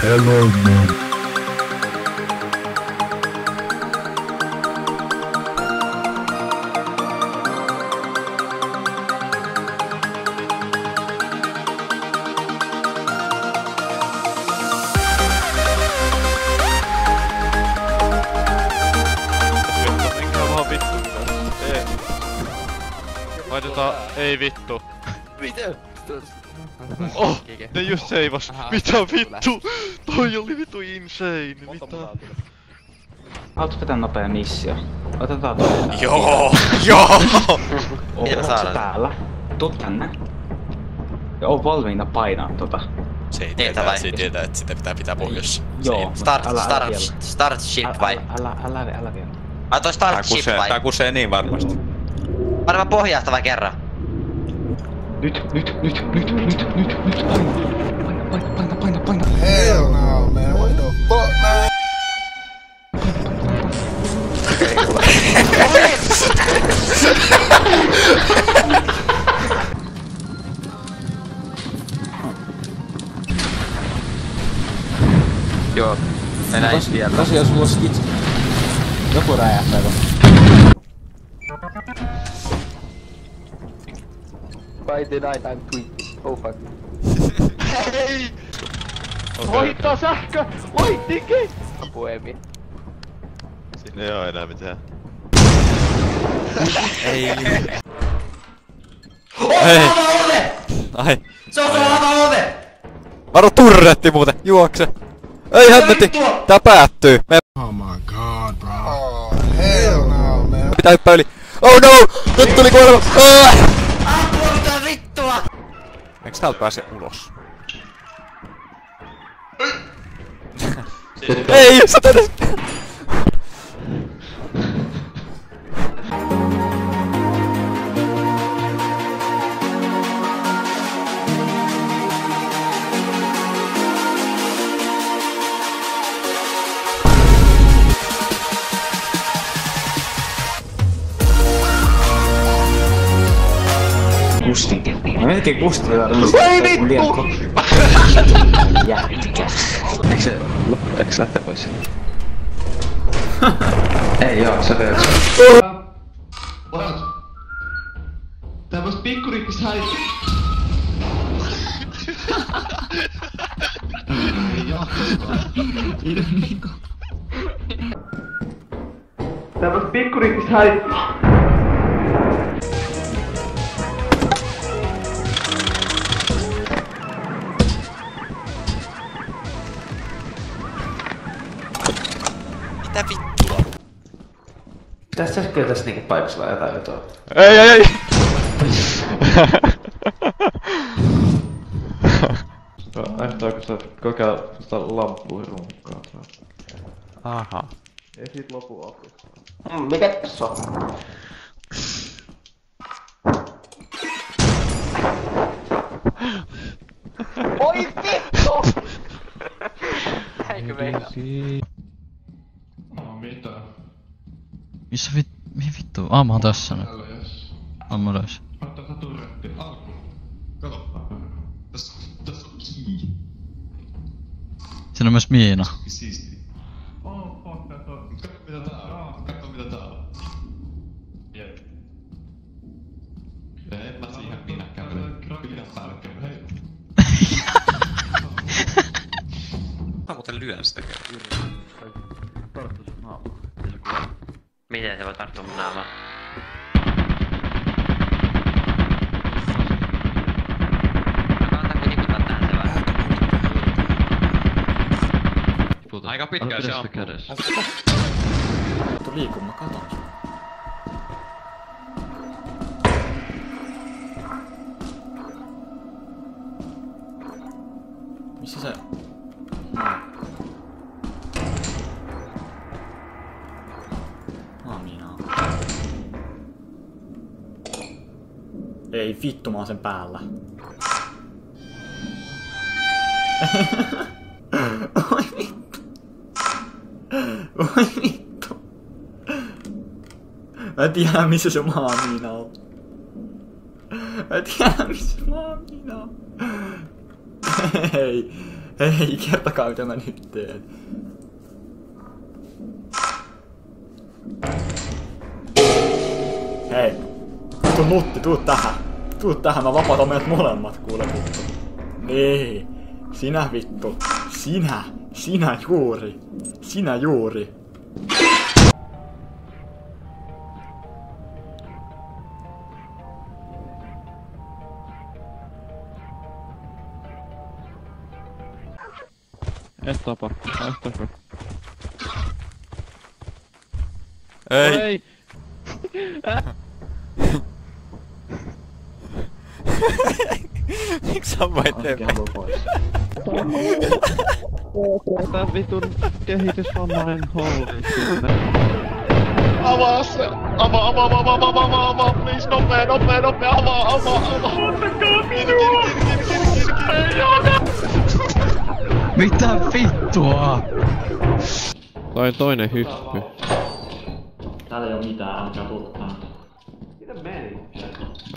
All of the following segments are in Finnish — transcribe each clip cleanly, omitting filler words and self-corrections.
Hello, man. Laitetaan ei vittu. Mitä? Oh! Ne just seivas. Mitä vittu? Toi oli vittu insane. Mitä? Haluatko vetää nopea missio? Otetaan toi. Joo! Joo! Miten me saadaan? Täällä. Tuu tänne. Ja oo valmiina painaa tota. Se ei tietää, että sitä pitää pitää pohjassa. Joo. Start ship vai? Älä vielä. Ai toi start ship vai? Tää kusee niin varmasti. Panema pohjasta vai kerran? Nyt. Paina. Hell no, man. What the fuck, man? Joo. Enää ei vielä. Tosiaan sulla olisi itse. Joku räjähtää tossa. By the night I'm tweeting. Oh fuck. Hei! Voittaa sähkö! Voittikin! Apuemi. Siinä ei oo enää mitään. Ei. Ei! Ai. Se on lava ove! Varo turretti muuten, juokse! Ei hemmetti! Tää päättyy! Me Oh my god, bro. Oh, hell no, man. pitää hyppää yli. Oh no! Nyt tuli kuolema! Apua mitä vittua! Eiks täältä pääse ulos? Ei! Sä edes! Kusti. Mä melkein kustilla. Ei vittu! Jätkä. Eiks lähteä pois? Ei joo, sä teet. Tämmös pikkurikkis häiri... Tämmös pikkurikkis häiri... Mitä vittua? Pitäis kyllä tässä niinku paikassa jotain vetoa. Ei! Aiheuttaako sä kokeilla sitä lamppua runkkaa? Aha. Ei siitä lopu apu. Mikä tässä on? Oi vittu! Eikö meinaa? Mitä? Mihin vittu? Mä oon tässä nyt. Täällä jos... Ammu löysin. Ottaa sä turretti. Alku. Katoppa. Tässä on kii. Siinä on myös miina. Siisti. Katso mitä tää on. Jep. En mä siihen minä kävelen. Pidä päälle kävelen. Mä muuten lyön sitä kerran. Miten se voi tarttua mun naamaan? Kannattaa kuitenkin tähän se vähän. Aika pitkään se ampuu. Tuu liikun, mä katon sun. Missä se... Ei vittu, mä oon sen päällä. Oi vittu. Oi vittu. Mä tiedän missä se maamiina on. Mä tiedän missä se maamiina on. Hei. Hei, kertokaa mitä mä nyt teen. Hei. Vittu nutti, tuu tähän. Tuu tähän, mä vapautan meidät molemmat, kuule vittu. Niin. Sinä vittu. Sinä. Sinä juuri. Sinä juuri. Et tapa. Ei. Miksi sä voit tehdä? Tää vitun kehitysvammainen houli. Avaa se! Avaa! Please, nopea! Avaa! Ottakaa minua! Mitä vittua? Toi toinen hyppy. Täällä ei oo mitään, älkää tulkaa.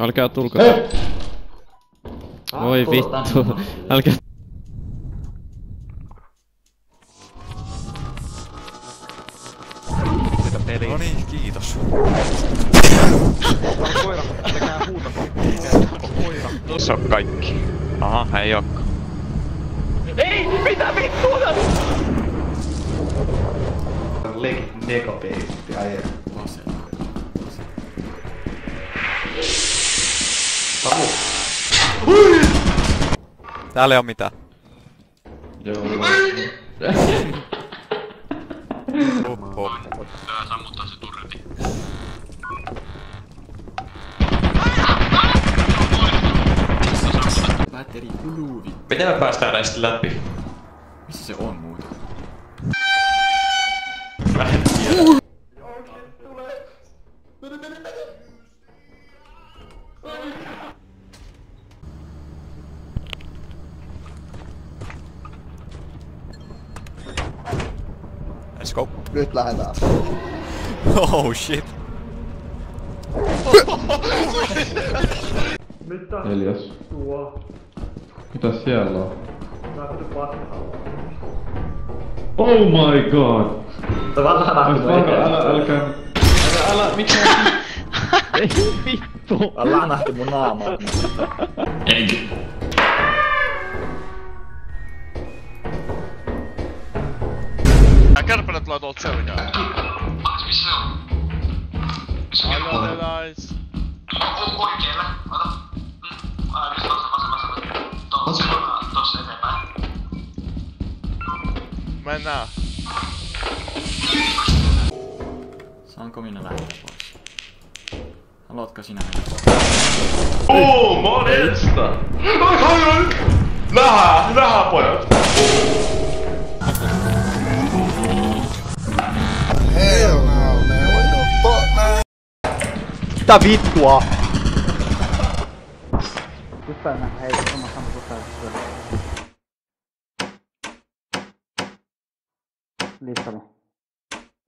Älkää tulkaa. Voi vittu. Älkää. No niin, kiitos. Koira, älkää huuta. Tuossa on kaikki. Aha, ei ookaan. Ei! Mitä vittua? Negapeisesti aiemmin. Täällä ei oo mitään. Joo. Sammuttaa se turretti. Batteri kuluvi. Miten me päästään näistä läpi? Missä se on muuten? Mä en tiedä. Let's go. Nyt lähdetään. Oh shit. Elias. Mitäs siellä on? Oh my god! Älä, mitä? Ei vittu! Älä nähti mun naamaa. Ei. Kärpänä tulee tuolta selkää. Missä se on? Missä se on? Ajalelais. Oikeelle. Ota. Just tossa. Tossa eteenpäin. Mennään. Saanko minä lähteä pois? Haluatko sinä mennä pois? Monesta! Nähdään pojat! Hell no, man. What the fuck, man? Mitä vittua? Listalla.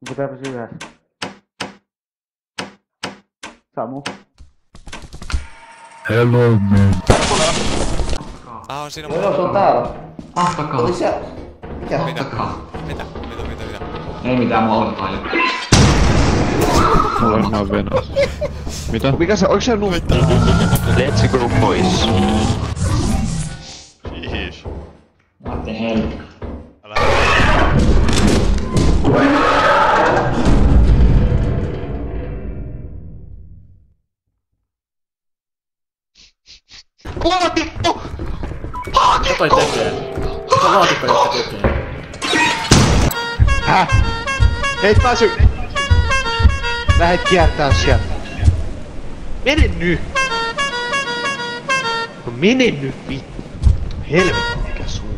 Pitää pysyä yhdessä. Samu. Hello, man. On siinä Joo, se on täällä. Ahtakaa. Oli siellä. Mikä? Mitä? Ei mitään, mua autetaan. Mulla on ihan venas. Mitä? Mikä se, oiks se nuitta? Let's go boys. Jeez. What the hell? Älä. Laatikko! Mitä toi tekee? Mitä laatikko jotta tekee? Häh? Ei pääsy! Lähet kiertää sieltä. Mene nyt! No mene nyt vittu. Helvetti mikä suuri.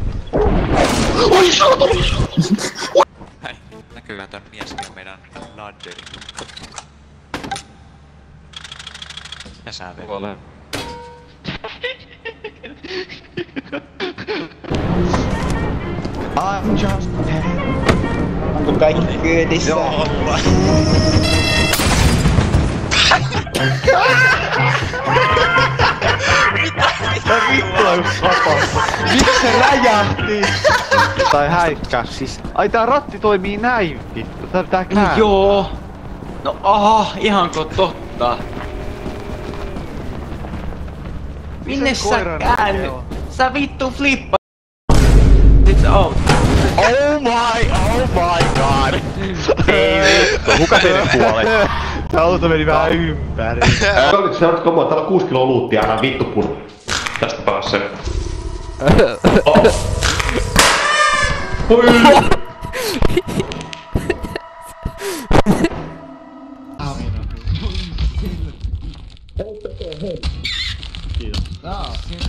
Oi saatana! Hei, näkyykään tän mieskin on meidän ladderi. Ja sä vielä. Kuolee. I'm just onko kaikki kyydissä? Joo, Mitä? Tää vittua kun sapassa. Miksi se räjähti? Tai häikkäs siis. Ai tää ratti toimii näin vittu. Tää pitää kääntää. No joo. No aha, ihanko totta? Minne sä käännyt? Sä vittu flippa. Sit oh. Oh my god! Ei vittu, kuka sen kuolee? Tää auto meni vähän ympäri. Sä oot komoa, täällä on 6 kiloa luuttia, älä vittu punu. Tästä pääs se.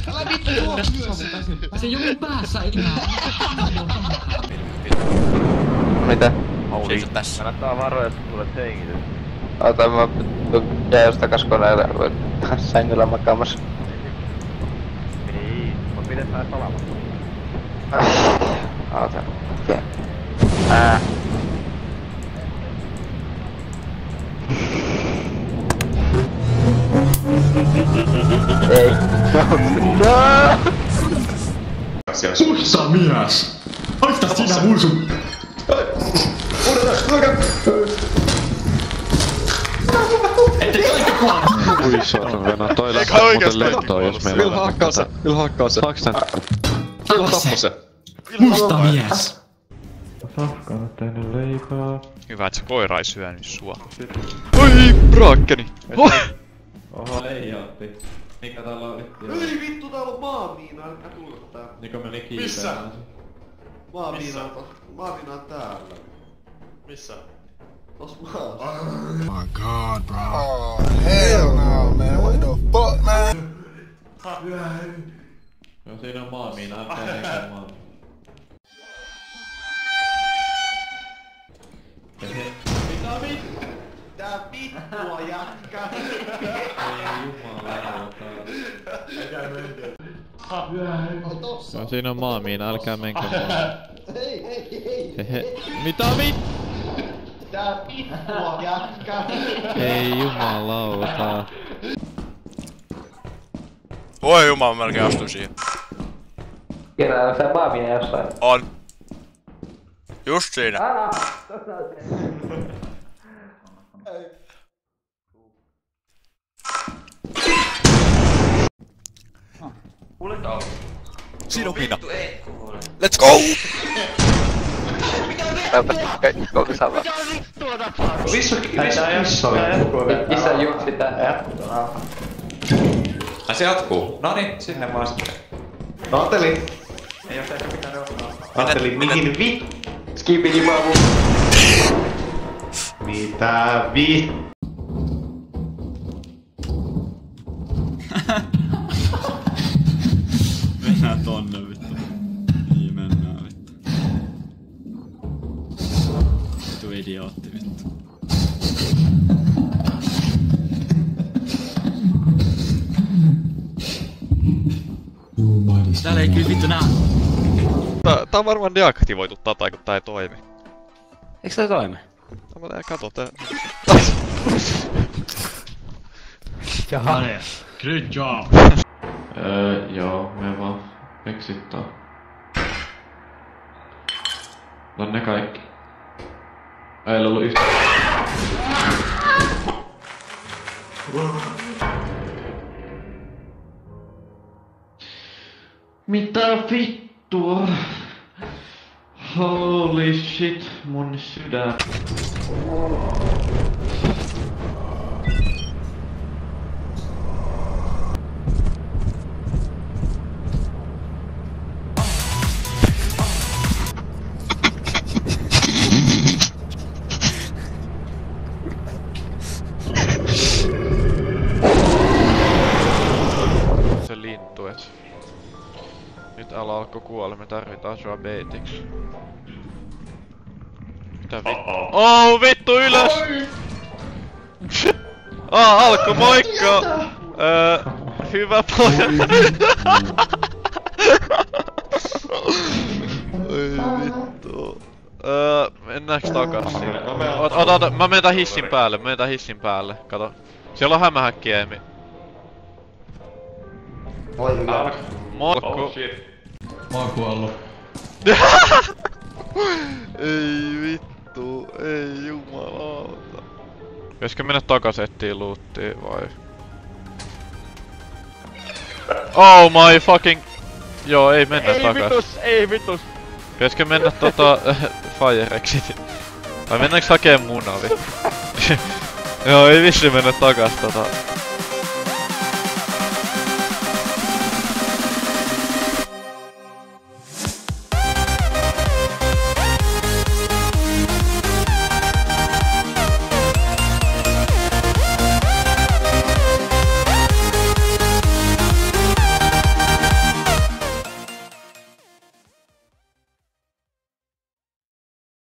Älä vittu tuossa! Se ei oo mun päässä enää! Mitä? Seisä tässä. Kannattaa varoa, että tulet hengitys. Ota mä jää jos takas koneelle sängyllä makaamassa. Ei, mut pidetään salamassa. Ota. Okei. Ei. No! Suissa mies! Haista sinä mun sun! Ette kaikki kuole! Ui sorvena, toi lähtee muuten lentoon jos meillä on... Kyllä hakkaa se, kyllä hakkaa se. Saaks tän? Kyllä tappo se. Musta mies! Safkaan tehnyt leipää. Hyvä, et se koira ei syönyt sua. Oi, braakkeni! Oho, ei otti. Mikä täällä oli? Ei vittu, täällä on maamiina, älkää tulla tää. Niko meni kiipeen? Missä? Maamiina on täällä. Missä? Tos maassa. Oh my god, bro. Oh, hell no, man. What the fuck, man? Joo, siinä on maamiina, älkää eikä maamiina. Tää vittua jätkä! Ei jumalauta. Joo, siinä on maamiina, älkää menkö vaan. Ei. Mitä vittu? Tää vittua jätkä! Ei jumalauta. Voi jumala, mä melkein astuin siihen. Kerää sä maamina jossain. On. Just siinä. Siinä on mina. Let's go! Missä Jussi tää? Se jatkuu. Noniin, sinne vaan sitten. Nateli! Ei oo ehkä pitänyt ottaa. Nateli, mihin vi... Skipidi maamu. Mitä vi... Mennään tonne vittu. Niin mennään vittu. Vittu idiootti vittu. Täällä ei kyllä vittu nää. Tää on varmaan deaktivoitu tata, kun tää ei toimi. Eiks tää toimi? Mä kato tää. Jaha. Good job. Joo, me vaan exittaa. On ne kaikki. Ei ollut yhtä. Mitä vittua? Holy shit, mun sydän. Se lintu et. Nyt älä alko kuolla, me tarvitaan sua baitiksi. Mitä vittu? Oh vittu ylös! Alko moikka! Hyvä poja! Oi vittu. Mennäänkö takas sinne? Ota, mä menen tän hissin päälle, kato. Siellä on hämähäkkiä. Mokko. Oh shit. Mä oon kuollut. Ei vittu, ei jumalauta. Pitäisikö mennä takas ettiin loottiin vai? Oh my fucking... Joo, ei mennä takas. Ei vitus! Pitäisikö mennä Fire Exitin? Vai mennäänkö hakee munaa vittu? Joo, ei vissi mennä takas